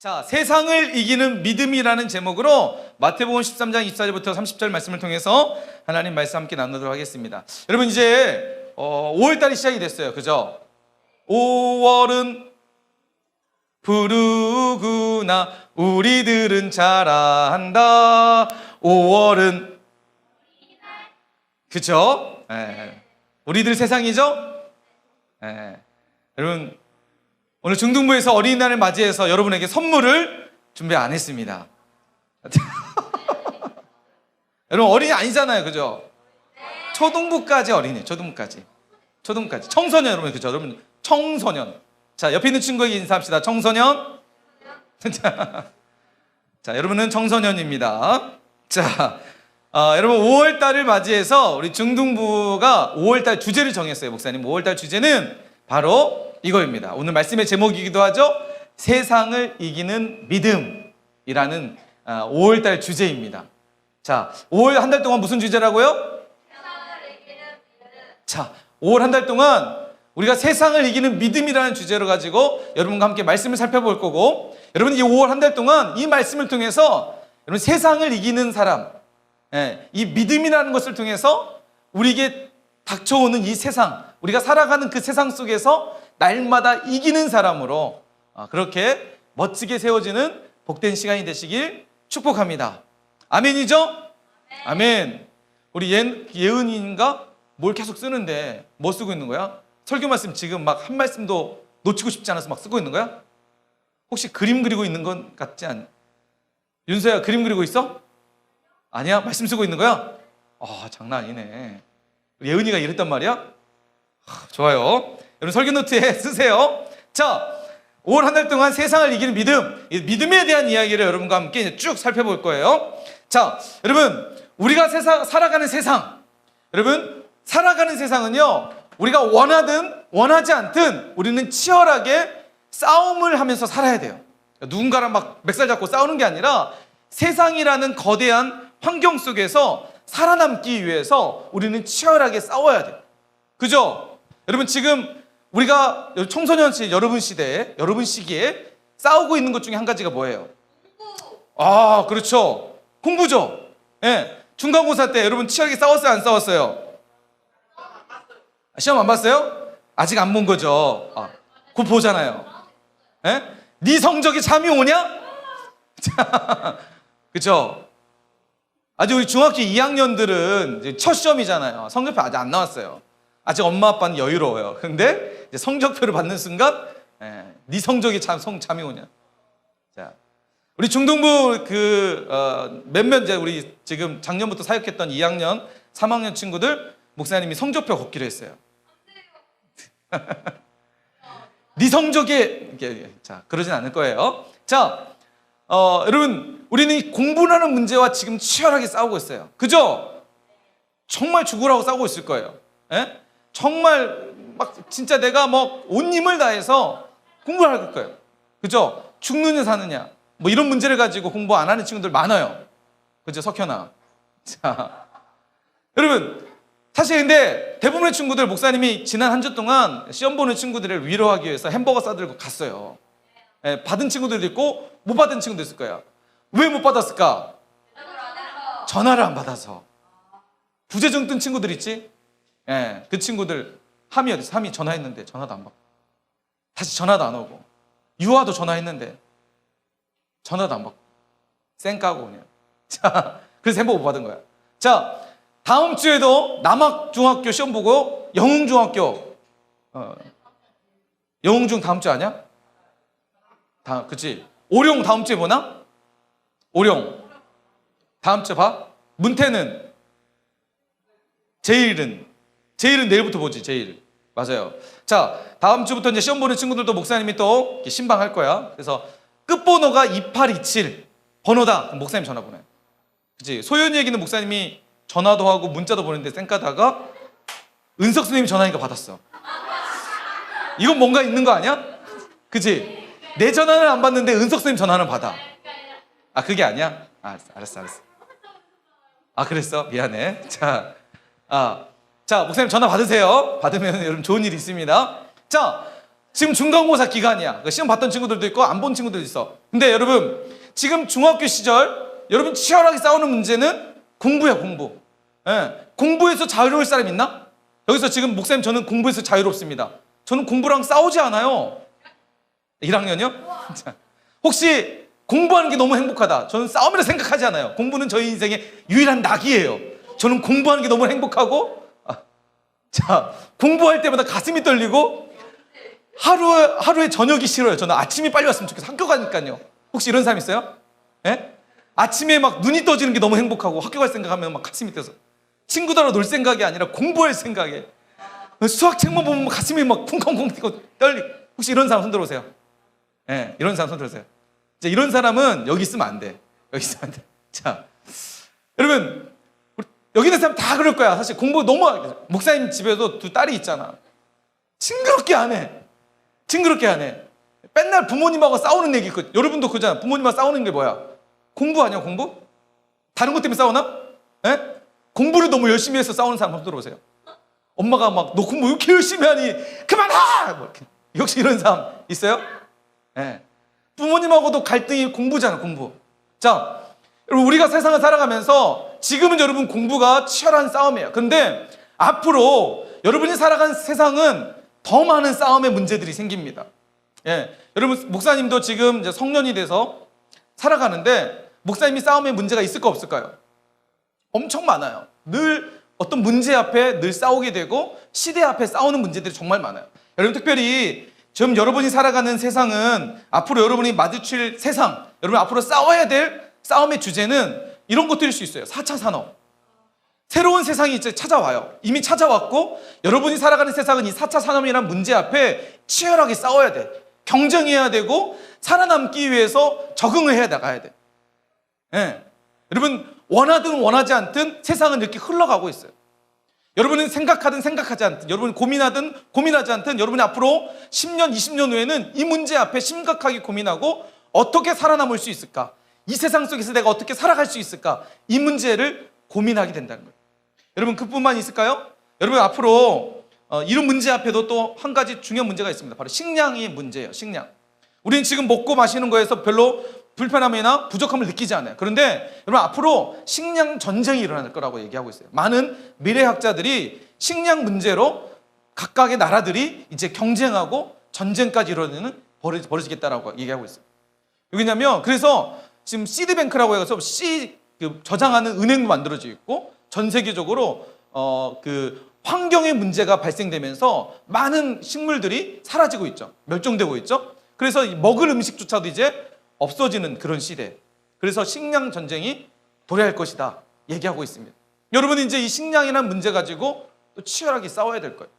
자, 세상을 이기는 믿음이라는 제목으로 마태복음 13장 24절부터 30절 말씀을 통해서 하나님 말씀 함께 나누도록 하겠습니다. 여러분 이제 5월달이 시작이 됐어요. 그죠? 5월은 푸르구나 우리들은 잘한다. 5월은 그죠? 우리들 세상이죠? 여러분 오늘 중등부에서 어린이날을 맞이해서 여러분에게 선물을 준비 안 했습니다. 여러분 어린이 아니잖아요, 그죠? 초등부까지 어린이, 초등부까지. 청소년 여러분, 그죠? 여러분 청소년. 자, 옆에 있는 친구에게 인사합시다. 청소년. 자, 여러분은 청소년입니다. 자, 여러분 5월달을 맞이해서 우리 중등부가 5월달 주제를 정했어요, 목사님. 5월달 주제는 바로 이거입니다. 오늘 말씀의 제목이기도 하죠. 세상을 이기는 믿음이라는 5월달 주제입니다. 자, 5월 한 달 동안 무슨 주제라고요? 세상을 이기는 믿음. 자, 5월 한 달 동안 우리가 세상을 이기는 믿음이라는 주제로 가지고 여러분과 함께 말씀을 살펴볼 거고, 여러분 이 5월 한 달 동안 이 말씀을 통해서 여러분 세상을 이기는 사람, 이 믿음이라는 것을 통해서 우리에게 닥쳐오는 이 세상, 우리가 살아가는 그 세상 속에서 날마다 이기는 사람으로 그렇게 멋지게 세워지는 복된 시간이 되시길 축복합니다. 아멘이죠? 아멘. 우리 예은이인가 뭘 계속 쓰는데 뭐 쓰고 있는 거야? 설교 말씀 지금 막 한 말씀도 놓치고 싶지 않아서 막 쓰고 있는 거야? 혹시 그림 그리고 있는 건 같지 않? 윤서야 그림 그리고 있어? 아니야? 말씀 쓰고 있는 거야? 장난 아니네. 예은이가 이랬단 말이야? 좋아요. 여러분 설교 노트에 쓰세요. 자, 5월 한 달 동안 세상을 이기는 믿음, 믿음에 대한 이야기를 여러분과 함께 쭉 살펴볼 거예요. 자, 여러분 우리가 살아가는 세상, 여러분 살아가는 세상은요, 우리가 원하든 원하지 않든 우리는 치열하게 싸움을 하면서 살아야 돼요. 누군가랑 막 멱살 잡고 싸우는 게 아니라 세상이라는 거대한 환경 속에서 살아남기 위해서 우리는 치열하게 싸워야 돼요. 그죠? 여러분 지금 우리가 청소년 시 여러분 시대에, 여러분 시기에 싸우고 있는 것 중에 한 가지가 뭐예요? 공부. 그렇죠. 공부죠. 중간고사 때 여러분 치열하게 싸웠어요, 안 싸웠어요? 시험 안 봤어요? 아직 안 본 거죠. 곧 보잖아요. 네 성적이 잠이 오냐? 그렇죠. 아직 우리 중학교 2학년들은 첫 시험이잖아요. 성적표 아직 안 나왔어요. 아직 엄마 아빠는 여유로워요. 근데 이제 성적표를 받는 순간 네 성적이 잠이 오냐? 자, 우리 중등부 몇몇 이제 우리 지금 작년부터 사역했던 2학년, 3학년 친구들 목사님이 성적표 걷기로 했어요. 네 성적이 자 그러진 않을 거예요. 자, 여러분 우리는 공부라는 문제와 지금 치열하게 싸우고 있어요. 그죠? 정말 죽으라고 싸우고 있을 거예요. 정말 막 진짜 내가 뭐 온 힘을 다해서 공부를 할 거예요. 그죠? 죽느냐 사느냐 뭐 이런 문제를 가지고 공부 안 하는 친구들 많아요. 그죠? 석현아. 자, 여러분 사실 근데 대부분의 친구들 목사님이 지난 한 주 동안 시험 보는 친구들을 위로하기 위해서 햄버거 싸들고 갔어요. 받은 친구들도 있고 못 받은 친구도 있을 거예요. 왜 못 받았을까? 전화를 안 받아서. 부재중 뜬 친구들 있지? 그 친구들 함이 어디 있어? 함이 전화했는데 전화도 안 받고 다시 전화도 안 오고, 유아도 전화했는데 전화도 안 받고 쌩 까고 그냥. 자, 그래서 햄버거 못 받은 거야. 자, 다음 주에도 남학중학교 시험 보고 영흥중학교 영흥중 다음 주 아니야? 그치? 오룡 다음 주에 보나? 오룡 다음 주에 봐? 문태는? 제일은 내일부터 보지. 제일 맞아요. 자, 다음 주부터 이제 시험 보는 친구들도 목사님이 또 신방할 거야. 그래서 끝번호가 2827 번호다. 그럼 목사님 전화 보내요. 그치? 소연이 얘기는 목사님이 전화도 하고 문자도 보냈는데 쌩까다가 은석 스님이 전화하니까 받았어. 이건 뭔가 있는 거 아니야? 그치? 내 전화는 안 받는데 은석 스님 전화는 받아. 그게 아니야? 알았어. 그랬어? 미안해. 자, 목사님 전화 받으세요. 받으면 여러분 좋은 일이 있습니다. 자, 지금 중간고사 기간이야. 시험 봤던 친구들도 있고 안 본 친구들도 있어. 근데 여러분 지금 중학교 시절 여러분 치열하게 싸우는 문제는 공부야, 공부. 예. 공부에서 자유로울 사람 있나? 여기서 지금 목사님 저는 공부에서 자유롭습니다. 저는 공부랑 싸우지 않아요. 1학년이요? 혹시 공부하는 게 너무 행복하다. 저는 싸움이라 생각하지 않아요. 공부는 저희 인생의 유일한 낙이에요. 저는 공부하는 게 너무 행복하고 자, 공부할 때마다 가슴이 떨리고 하루에 저녁이 싫어요. 저는 아침이 빨리 왔으면 좋겠어요. 학교 가니까요. 혹시 이런 사람 있어요? 예? 아침에 막 눈이 떠지는 게 너무 행복하고 학교 갈 생각하면 막 가슴이 떠서 친구들하고 놀 생각이 아니라 공부할 생각에 수학책만 보면 가슴이 막 쿵쾅쿵 뛰고 떨리고 혹시 이런 사람 손 들어오세요? 예, 이런 사람 손 들어오세요. 이제 이런 사람은 여기 있으면 안 돼. 여기 있으면 안 돼. 자, 여러분 여기 있는 사람 다 그럴 거야. 사실 공부 너무 목사님 집에도 두 딸이 있잖아. 징그럽게 안 해. 징그럽게 안 해. 맨날 부모님하고 싸우는 얘기 있거든. 여러분도 그잖아. 부모님하고 싸우는 게 뭐야? 공부 아니야, 공부? 다른 것 때문에 싸우나? 예? 공부를 너무 열심히 해서 싸우는 사람 한번 들어보세요. 엄마가 막 너 공부 왜 이렇게 열심히 하니? 그만하! 뭐 이렇게. 혹시 이런 사람 있어요? 예. 부모님하고도 갈등이 공부잖아, 공부. 자, 여러분 우리가 세상을 살아가면서 지금은 여러분 공부가 치열한 싸움이에요. 근데 앞으로 여러분이 살아가는 세상은 더 많은 싸움의 문제들이 생깁니다. 예, 여러분 목사님도 지금 이제 성년이 돼서 살아가는데 목사님이 싸움의 문제가 있을까 없을까요? 엄청 많아요. 늘 어떤 문제 앞에 늘 싸우게 되고 시대 앞에 싸우는 문제들이 정말 많아요. 여러분 특별히 지금 여러분이 살아가는 세상은 앞으로 여러분이 마주칠 세상, 여러분 앞으로 싸워야 될 싸움의 주제는 이런 것들일 수 있어요. 4차 산업. 새로운 세상이 이제 찾아와요. 이미 찾아왔고 여러분이 살아가는 세상은 이 4차 산업이라는 문제 앞에 치열하게 싸워야 돼. 경쟁해야 되고 살아남기 위해서 적응을 해 나가야 돼. 예. 여러분 원하든 원하지 않든 세상은 이렇게 흘러가고 있어요. 여러분은 생각하든 생각하지 않든 여러분이 고민하든 고민하지 않든 여러분이 앞으로 10년, 20년 후에는 이 문제 앞에 심각하게 고민하고 어떻게 살아남을 수 있을까? 이 세상 속에서 내가 어떻게 살아갈 수 있을까? 이 문제를 고민하게 된다는 거예요. 여러분 그뿐만 있을까요? 여러분 앞으로 이런 문제 앞에도 또 한 가지 중요한 문제가 있습니다. 바로 식량이 문제예요. 식량. 우리는 지금 먹고 마시는 거에서 별로 불편함이나 부족함을 느끼지 않아요. 그런데 여러분 앞으로 식량 전쟁이 일어날 거라고 얘기하고 있어요. 많은 미래학자들이 식량 문제로 각각의 나라들이 이제 경쟁하고 전쟁까지 이루어지는 벌어지겠다라고 얘기하고 있어요. 왜냐면 그래서 지금 시드뱅크라고 해서 저장하는 은행도 만들어지고 있고 전 세계적으로 환경의 문제가 발생되면서 많은 식물들이 사라지고 있죠. 멸종되고 있죠. 그래서 먹을 음식조차도 이제 없어지는 그런 시대. 그래서 식량 전쟁이 도래할 것이다 얘기하고 있습니다. 여러분이 이제 이 식량이라는 문제 가지고 또 치열하게 싸워야 될 거예요.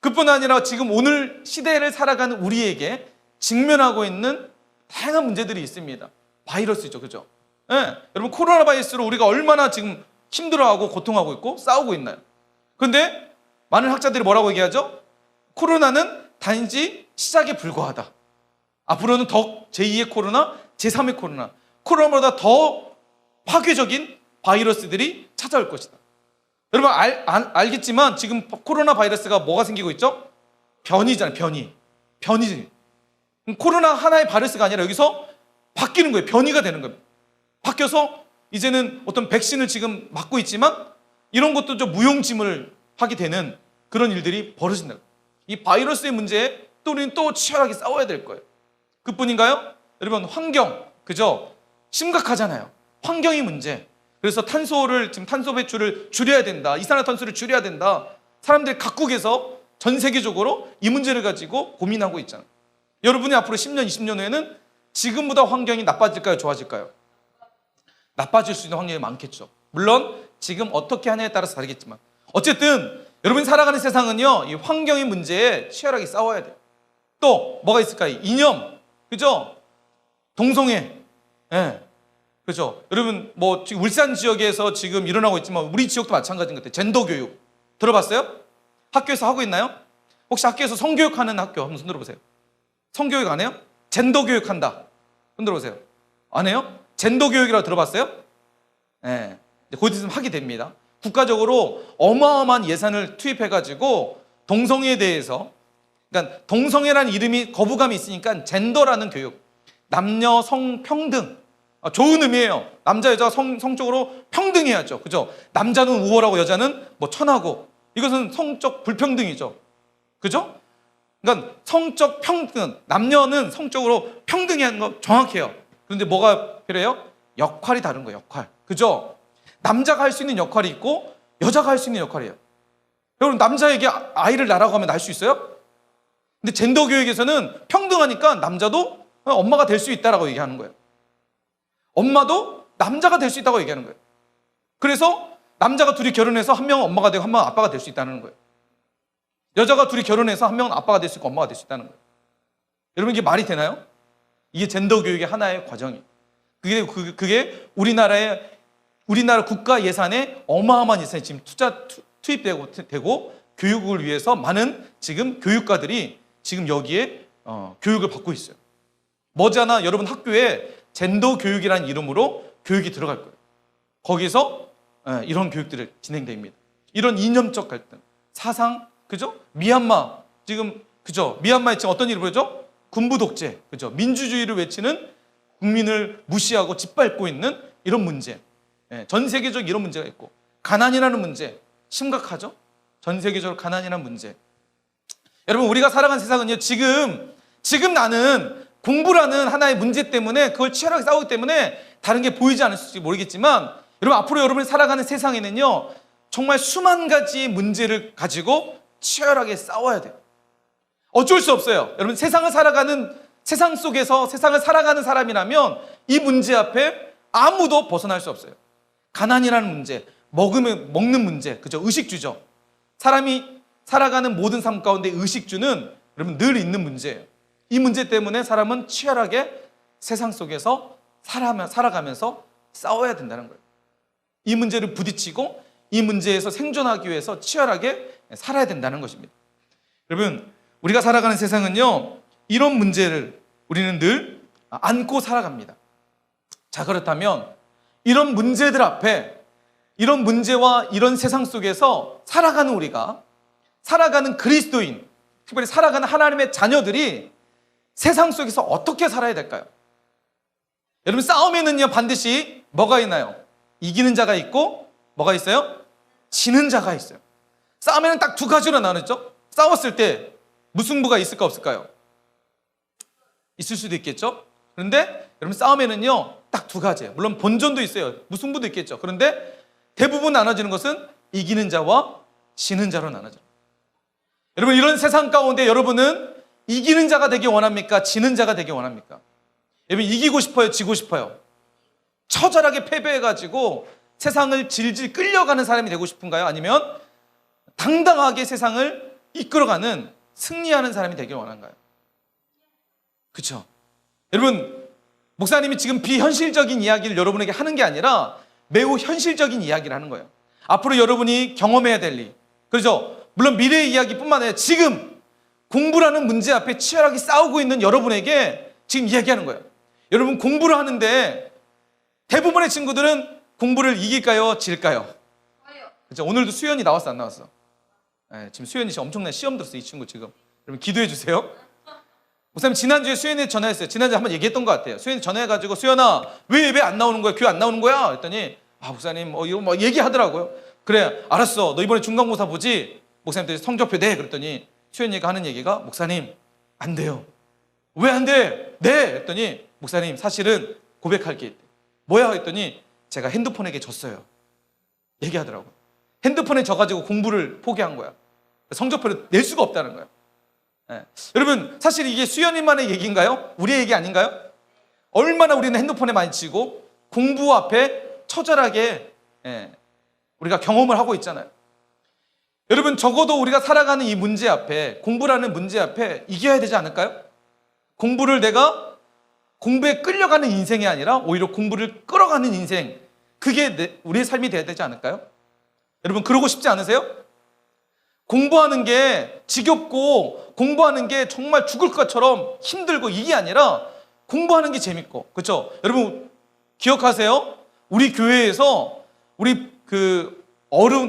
그뿐 아니라 지금 오늘 시대를 살아가는 우리에게 직면하고 있는 다양한 문제들이 있습니다. 바이러스죠, 그죠? 예, 여러분 코로나 바이러스로 우리가 얼마나 지금 힘들어하고 고통하고 있고 싸우고 있나요? 그런데 많은 학자들이 뭐라고 얘기하죠? 코로나는 단지 시작에 불과하다. 앞으로는 더 제2의 코로나, 제3의 코로나, 코로나보다 더 파괴적인 바이러스들이 찾아올 것이다. 여러분 알겠지만 지금 코로나 바이러스가 뭐가 생기고 있죠? 변이잖아요. 변이. 코로나 하나의 바이러스가 아니라 여기서 바뀌는 거예요. 변이가 되는 거예요. 바뀌어서 이제는 어떤 백신을 지금 맞고 있지만 이런 것도 좀 무용지물 하게 되는 그런 일들이 벌어진다. 이 바이러스의 문제에 또 우리는 또 치열하게 싸워야 될 거예요. 그뿐인가요? 여러분 환경, 그죠? 심각하잖아요. 환경이 문제. 그래서 지금 탄소 배출을 줄여야 된다. 이산화탄소를 줄여야 된다. 사람들이 각국에서 전 세계적으로 이 문제를 가지고 고민하고 있잖아요. 여러분이 앞으로 10년, 20년 후에는 지금보다 환경이 나빠질까요? 좋아질까요? 나빠질 수 있는 확률이 많겠죠. 물론 지금 어떻게 하냐에 따라서 다르겠지만 어쨌든 여러분이 살아가는 세상은요, 이 환경의 문제에 치열하게 싸워야 돼요. 또 뭐가 있을까요? 이념, 그죠? 동성애, 예, 그죠? 여러분 뭐 지금 울산 지역에서 지금 일어나고 있지만 우리 지역도 마찬가지인 것 같아요. 젠더 교육 들어봤어요? 학교에서 하고 있나요? 혹시 학교에서 성교육하는 학교 한번 손 들어보세요. 성교육 안 해요? 젠더 교육한다. 손 들어보세요. 안 해요? 젠더 교육이라고 들어봤어요? 예, 곧 있으면 하게 됩니다. 국가적으로 어마어마한 예산을 투입해가지고 동성애에 대해서 그러니까 동성애라는 이름이 거부감이 있으니까 젠더라는 교육, 남녀 성평등, 좋은 의미예요. 남자 여자가 성적으로 평등해야죠. 그죠? 남자는 우월하고 여자는 뭐 천하고, 이것은 성적 불평등이죠. 그죠? 그러니까 성적 평등, 남녀는 성적으로 평등해야 하는 거 정확해요. 그런데 뭐가 필요해요? 역할이 다른 거예요. 역할. 그죠? 남자가 할 수 있는 역할이 있고 여자가 할 수 있는 역할이에요. 여러분, 남자에게 아이를 낳으라고 하면 낳을 수 있어요? 근데 젠더 교육에서는 평등하니까 남자도 엄마가 될 수 있다라고 얘기하는 거예요. 엄마도 남자가 될 수 있다고 얘기하는 거예요. 그래서 남자가 둘이 결혼해서 한 명은 엄마가 되고 한 명은 아빠가 될 수 있다는 거예요. 여자가 둘이 결혼해서 한 명은 아빠가 될 수 있고 엄마가 될 수 있다는 거예요. 여러분, 이게 말이 되나요? 이게 젠더 교육의 하나의 과정이에요. 그게 우리나라 국가 예산에 어마어마한 예산이 지금 투입되고 교육을 위해서 많은 지금 교육가들이 지금 여기에 교육을 받고 있어요. 머지않아 여러분 학교에 젠더 교육이라는 이름으로 교육이 들어갈 거예요. 거기서 이런 교육들이 진행됩니다. 이런 이념적 갈등, 사상, 그죠? 미얀마 지금, 그죠? 미얀마에 지금 어떤 일이 벌어져? 군부 독재, 그죠? 민주주의를 외치는 국민을 무시하고 짓밟고 있는 이런 문제, 전 세계적 이런 문제가 있고, 가난이라는 문제 심각하죠? 전 세계적으로 가난이라는 문제. 여러분, 우리가 살아가는 세상은요, 지금 나는 공부라는 하나의 문제 때문에 그걸 치열하게 싸우기 때문에 다른 게 보이지 않을지 모르겠지만, 여러분, 앞으로 여러분이 살아가는 세상에는요, 정말 수만 가지 문제를 가지고 치열하게 싸워야 돼요. 어쩔 수 없어요. 여러분, 세상 속에서 세상을 살아가는 사람이라면 이 문제 앞에 아무도 벗어날 수 없어요. 가난이라는 문제, 먹는 문제, 그죠? 의식주죠. 사람이 살아가는 모든 삶 가운데 의식주는 여러분 늘 있는 문제예요. 이 문제 때문에 사람은 치열하게 세상 속에서 살아가면서 싸워야 된다는 거예요. 이 문제를 부딪히고 이 문제에서 생존하기 위해서 치열하게 살아야 된다는 것입니다. 여러분, 우리가 살아가는 세상은요, 이런 문제를 우리는 늘 안고 살아갑니다. 자, 그렇다면 이런 문제들 앞에, 이런 문제와 이런 세상 속에서 살아가는 우리가, 살아가는 그리스도인, 특별히 살아가는 하나님의 자녀들이 세상 속에서 어떻게 살아야 될까요? 여러분, 싸움에는요 반드시 뭐가 있나요? 이기는 자가 있고 뭐가 있어요? 지는 자가 있어요. 싸움에는 딱 두 가지로 나누죠. 싸웠을 때 무승부가 있을까 없을까요? 있을 수도 있겠죠. 그런데 여러분, 싸움에는요 딱 두 가지예요. 물론 본전도 있어요. 무승부도 있겠죠. 그런데 대부분 나눠지는 것은 이기는 자와 지는 자로 나눠져요. 여러분, 이런 세상 가운데 여러분은 이기는 자가 되기 원합니까? 지는 자가 되기 원합니까? 여러분, 이기고 싶어요? 지고 싶어요? 처절하게 패배해가지고 세상을 질질 끌려가는 사람이 되고 싶은가요? 아니면 당당하게 세상을 이끌어가는, 승리하는 사람이 되길 원한가요? 그렇죠? 여러분, 목사님이 지금 비현실적인 이야기를 여러분에게 하는 게 아니라 매우 현실적인 이야기를 하는 거예요. 앞으로 여러분이 경험해야 될 일, 그렇죠? 물론 미래의 이야기뿐만 아니라 지금 공부라는 문제 앞에 치열하게 싸우고 있는 여러분에게 지금 이야기하는 거예요. 여러분, 공부를 하는데 대부분의 친구들은 공부를 이길까요? 질까요? 그렇죠? 오늘도 수연이 나왔어, 안 나왔어? 지금 수연이 지금 엄청난 시험 들었어, 이 친구 지금. 여러분, 기도해 주세요. 목사님, 지난주에 수연이 전화했어요. 지난주에 한번 얘기했던 것 같아요. 수연이 전화해가지고, 수연아, 왜 예배 안 나오는 거야? 교회 안 나오는 거야? 그랬더니, 목사님, 이거 뭐 얘기하더라고요. 그래, 알았어. 너 이번에 중간고사 보지? 목사님들이 성적표 내. 그랬더니 수연이가 하는 얘기가, 목사님, 안 돼요. 왜 안 돼? 네. 그랬더니, 목사님, 사실은 고백할 게 있대. 뭐야? 했더니 제가 핸드폰에게 졌어요. 얘기하더라고요. 핸드폰에 져가지고 공부를 포기한 거야. 성적표를 낼 수가 없다는 거예요. 여러분, 사실 이게 수연이만의 얘기인가요? 우리의 얘기 아닌가요? 얼마나 우리는 핸드폰에 많이 치고 공부 앞에 처절하게 우리가 경험을 하고 있잖아요. 여러분, 적어도 우리가 살아가는 이 문제 앞에, 공부라는 문제 앞에 이겨야 되지 않을까요? 공부를 내가 공부에 끌려가는 인생이 아니라 오히려 공부를 끌어가는 인생, 그게 우리의 삶이 돼야 되지 않을까요? 여러분, 그러고 싶지 않으세요? 공부하는 게 지겹고 공부하는 게 정말 죽을 것처럼 힘들고 이게 아니라 공부하는 게 재밌고, 그렇죠? 여러분, 기억하세요? 우리 교회에서 우리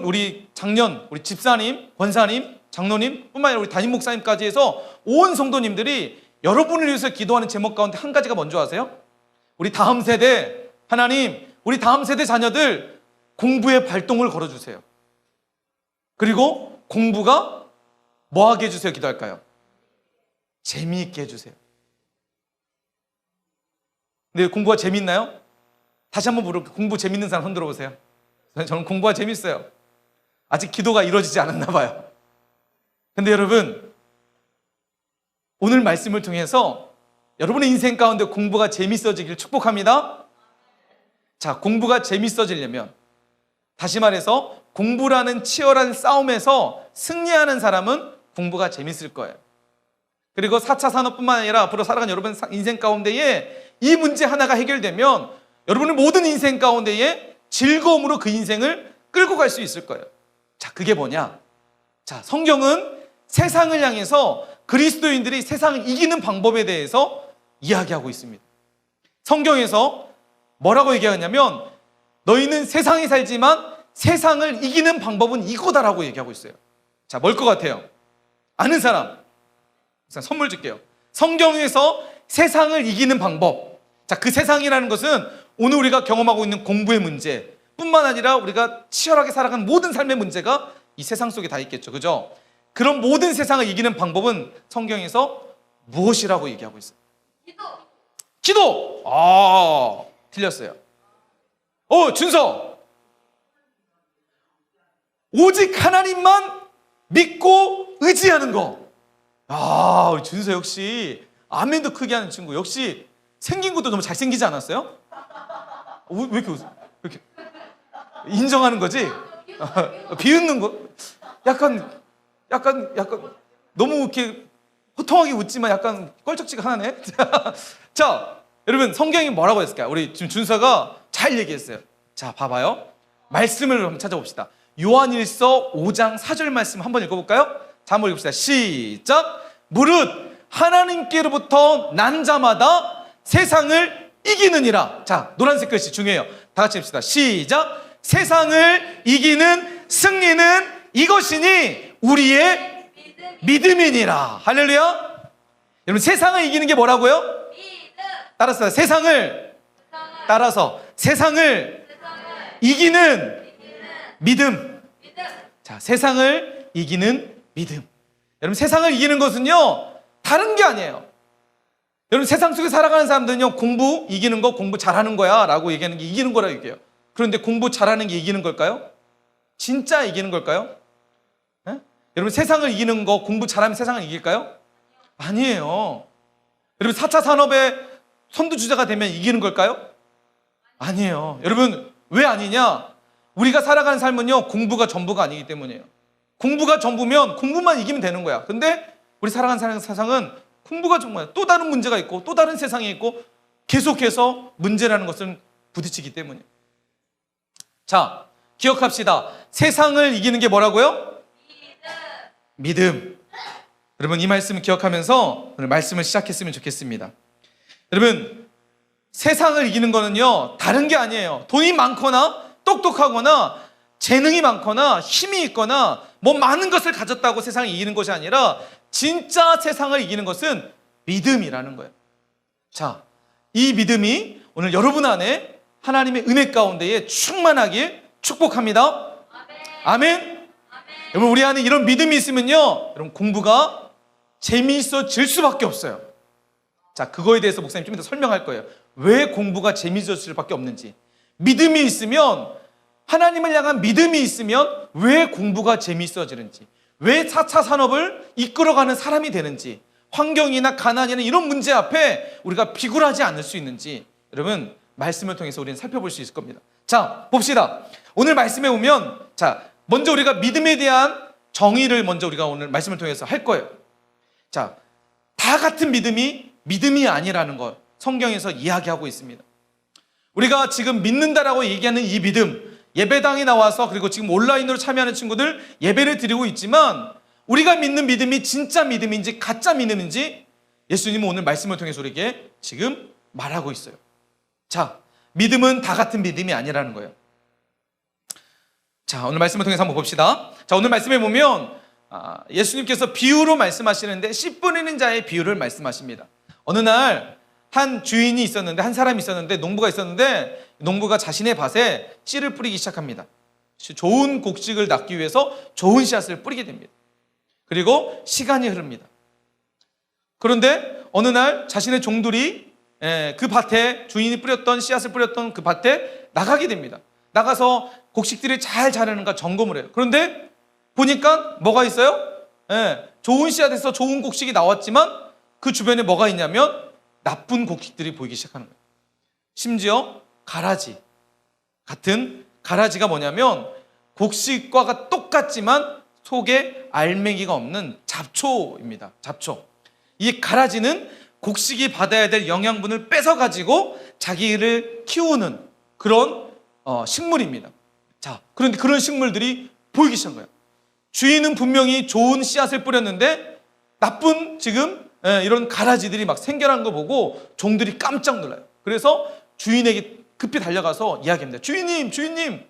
우리 장년, 우리 집사님, 권사님, 장로님 뿐만 아니라 우리 담임 목사님까지 해서 온 성도님들이 여러분을 위해서 기도하는 제목 가운데 한 가지가 뭔지 아세요? 우리 다음 세대, 하나님, 우리 다음 세대 자녀들 공부에 발동을 걸어주세요. 그리고 공부가 뭐하게 해주세요? 기도할까요? 재미있게 해주세요. 근데 공부가 재밌나요? 다시 한번 물어볼게요. 공부 재밌는 사람 손 들어보세요. 저는 공부가 재밌어요. 아직 기도가 이루어지지 않았나 봐요. 근데 여러분, 오늘 말씀을 통해서 여러분의 인생 가운데 공부가 재밌어지길 축복합니다. 자, 공부가 재밌어지려면, 다시 말해서 공부라는 치열한 싸움에서 승리하는 사람은 공부가 재밌을 거예요. 그리고 4차 산업뿐만 아니라 앞으로 살아가는 여러분 인생 가운데에 이 문제 하나가 해결되면 여러분의 모든 인생 가운데에 즐거움으로 그 인생을 끌고 갈 수 있을 거예요. 자, 그게 뭐냐? 자, 성경은 세상을 향해서 그리스도인들이 세상을 이기는 방법에 대해서 이야기하고 있습니다. 성경에서 뭐라고 얘기하냐면 너희는 세상에 살지만 세상을 이기는 방법은 이거다라고 얘기하고 있어요. 자, 뭘 것 같아요? 아는 사람 선물 줄게요. 성경에서 세상을 이기는 방법. 자, 그 세상이라는 것은 오늘 우리가 경험하고 있는 공부의 문제 뿐만 아니라 우리가 치열하게 살아가는 모든 삶의 문제가 이 세상 속에 다 있겠죠. 그죠? 그런 모든 세상을 이기는 방법은 성경에서 무엇이라고 얘기하고 있어요? 기도! 아, 틀렸어요. 준서! 오직 하나님만 믿고 의지하는 거. 아, 우리 준서 역시 아멘도 크게 하는 친구. 역시 생긴 것도 너무 잘생기지 않았어요? 왜 이렇게 웃어? 왜 이렇게 인정하는 거지? 비웃는 거? 약간 너무 이렇게 호통하게 웃지만 약간 껄쩍지가 하네. 자, 여러분 성경이 뭐라고 했을까요? 우리 지금 준서가 잘 얘기했어요. 자, 봐봐요. 말씀을 한번 찾아봅시다. 요한일서 5장 4절 말씀 한번 읽어볼까요? 자, 한번 읽읍시다. 시작. 무릇 하나님께로부터 난 자마다 세상을 이기느니라. 자, 노란색 글씨 중요해요. 다 같이 읽읍시다. 시작. 세상을 이기는 승리는 이것이니 우리의 믿음이니라. 할렐루야. 여러분, 세상을 이기는 게 뭐라고요? 따라서 세상을 이기는 믿음. 자, 세상을 이기는 믿음. 여러분, 세상을 이기는 것은요 다른 게 아니에요. 여러분, 세상 속에 살아가는 사람들은요 공부 이기는 거, 공부 잘하는 거야 라고 얘기하는 게 이기는 거라고 얘기해요. 그런데 공부 잘하는 게 이기는 걸까요? 진짜 이기는 걸까요? 네? 여러분, 세상을 이기는 거, 공부 잘하면 세상을 이길까요? 아니에요. 여러분, 4차 산업의 선두주자가 되면 이기는 걸까요? 아니에요. 여러분, 왜 아니냐? 우리가 살아가는 삶은요 공부가 전부가 아니기 때문이에요. 공부가 전부면 공부만 이기면 되는 거야. 근데 우리 살아가는 세상은 공부가 정말 또 다른 문제가 있고 또 다른 세상이 있고 계속해서 문제라는 것을 부딪히기 때문이에요. 자, 기억합시다. 세상을 이기는 게 뭐라고요? 믿음. 여러분, 이 말씀을 기억하면서 오늘 말씀을 시작했으면 좋겠습니다. 여러분, 세상을 이기는 거는요 다른 게 아니에요. 돈이 많거나 똑똑하거나 재능이 많거나 힘이 있거나 뭐 많은 것을 가졌다고 세상을 이기는 것이 아니라 진짜 세상을 이기는 것은 믿음이라는 거예요. 자, 이 믿음이 오늘 여러분 안에 하나님의 은혜 가운데에 충만하길 축복합니다. 아멘. 여러분, 우리 안에 이런 믿음이 있으면요 여러분 공부가 재미있어질 수밖에 없어요. 자, 그거에 대해서 목사님 좀 이따 설명할 거예요. 왜 공부가 재미있어질 수밖에 없는지. 믿음이 있으면, 하나님을 향한 믿음이 있으면 왜 공부가 재미있어지는지, 왜 4차 산업을 이끌어가는 사람이 되는지, 환경이나 가난이나 이런 문제 앞에 우리가 비굴하지 않을 수 있는지 여러분 말씀을 통해서 우리는 살펴볼 수 있을 겁니다. 자, 봅시다. 오늘 말씀에 보면, 자, 먼저 우리가 믿음에 대한 정의를 먼저 우리가 오늘 말씀을 통해서 할 거예요. 자, 다 같은 믿음이 아니라는 걸 성경에서 이야기하고 있습니다. 우리가 지금 믿는다라고 얘기하는 이 믿음, 예배당에 나와서 그리고 지금 온라인으로 참여하는 친구들 예배를 드리고 있지만 우리가 믿는 믿음이 진짜 믿음인지 가짜 믿음인지 예수님은 오늘 말씀을 통해서 우리에게 지금 말하고 있어요. 자, 믿음은 다 같은 믿음이 아니라는 거예요. 자, 오늘 말씀을 통해서 한번 봅시다. 자, 오늘 말씀에 보면 예수님께서 비유로 말씀하시는데 씨 뿌리는 자의 비유를 말씀하십니다. 어느 날 한 주인이 있었는데, 한 사람이 있었는데, 농부가 있었는데, 농부가 자신의 밭에 씨를 뿌리기 시작합니다. 좋은 곡식을 낳기 위해서 좋은 씨앗을 뿌리게 됩니다. 그리고 시간이 흐릅니다. 그런데 어느 날 자신의 종들이 그 밭에, 주인이 뿌렸던 씨앗을 뿌렸던 그 밭에 나가게 됩니다. 나가서 곡식들이 잘 자라는가 점검을 해요. 그런데 보니까 뭐가 있어요? 좋은 씨앗에서 좋은 곡식이 나왔지만 그 주변에 뭐가 있냐면 나쁜 곡식들이 보이기 시작하는 거예요. 심지어 가라지 같은, 가라지가 뭐냐면 곡식과 똑같지만 속에 알맹이가 없는 잡초입니다. 잡초. 이 가라지는 곡식이 받아야 될 영양분을 뺏어가지고 자기를 키우는 그런 식물입니다. 자, 그런데 그런 식물들이 보이기 시작한 거예요. 주인은 분명히 좋은 씨앗을 뿌렸는데 나쁜 지금 이런 가라지들이 막 생겨난 거 보고 종들이 깜짝 놀라요. 그래서 주인에게 급히 달려가서 이야기합니다. 주인님,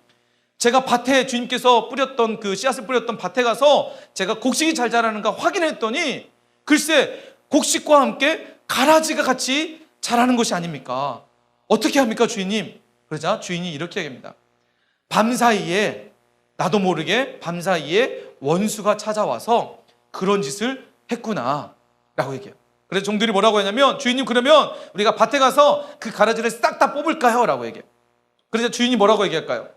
제가 밭에, 주인께서 뿌렸던 그 씨앗을 뿌렸던 밭에 가서 제가 곡식이 잘 자라는가 확인했더니 글쎄 곡식과 함께 가라지가 같이 자라는 것이 아닙니까? 어떻게 합니까, 주인님? 그러자 주인이 이렇게 얘기합니다. 밤사이에, 나도 모르게 밤사이에 원수가 찾아와서 그런 짓을 했구나 라고 얘기해요. 그래서 종들이 뭐라고 하냐면, 주인님, 그러면 우리가 밭에 가서 그 가라지를 싹 다 뽑을까요? 라고 얘기해요. 그래서 주인이 뭐라고 얘기할까요?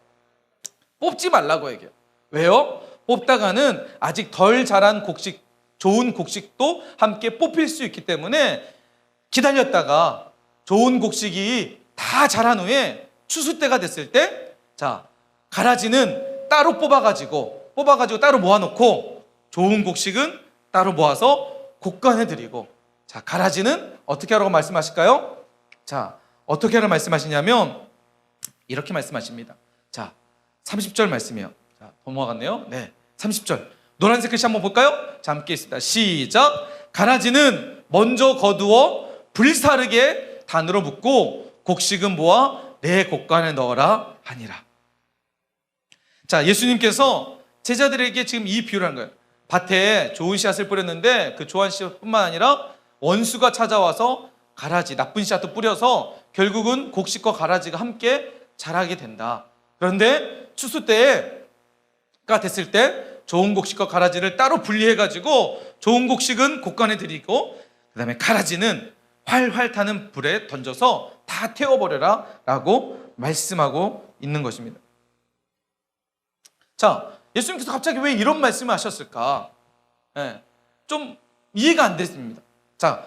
뽑지 말라고 얘기해요. 왜요? 뽑다가는 아직 덜 자란 곡식, 좋은 곡식도 함께 뽑힐 수 있기 때문에 기다렸다가 좋은 곡식이 다 자란 후에 추수 때가 됐을 때, 자, 가라지는 따로 뽑아가지고 따로 모아놓고 좋은 곡식은 따로 모아서 곡간해드리고, 자, 가라지는 어떻게 하라고 말씀하실까요? 자, 어떻게 하라고 말씀하시냐면 이렇게 말씀하십니다. 자, 30절 말씀이에요. 자, 넘어갔네요. 네, 30절 노란색 글씨 한번 볼까요? 자, 함께 있습니다. 시작. 가라지는 먼저 거두어 불사르게 단으로 묶고 곡식은 모아 내 곡간에 넣어라 하니라. 자, 예수님께서 제자들에게 지금 이 비유를 한 거예요. 밭에 좋은 씨앗을 뿌렸는데 그 좋은 씨앗뿐만 아니라 원수가 찾아와서 가라지, 나쁜 씨앗도 뿌려서 결국은 곡식과 가라지가 함께 자라게 된다. 그런데 추수 때가 됐을 때 좋은 곡식과 가라지를 따로 분리해가지고 좋은 곡식은 곡간에 드리고 그 다음에 가라지는 활활 타는 불에 던져서 다 태워버려라 라고 말씀하고 있는 것입니다. 자, 예수님께서 갑자기 왜 이런 말씀을 하셨을까? 좀 이해가 안 됐습니다. 자,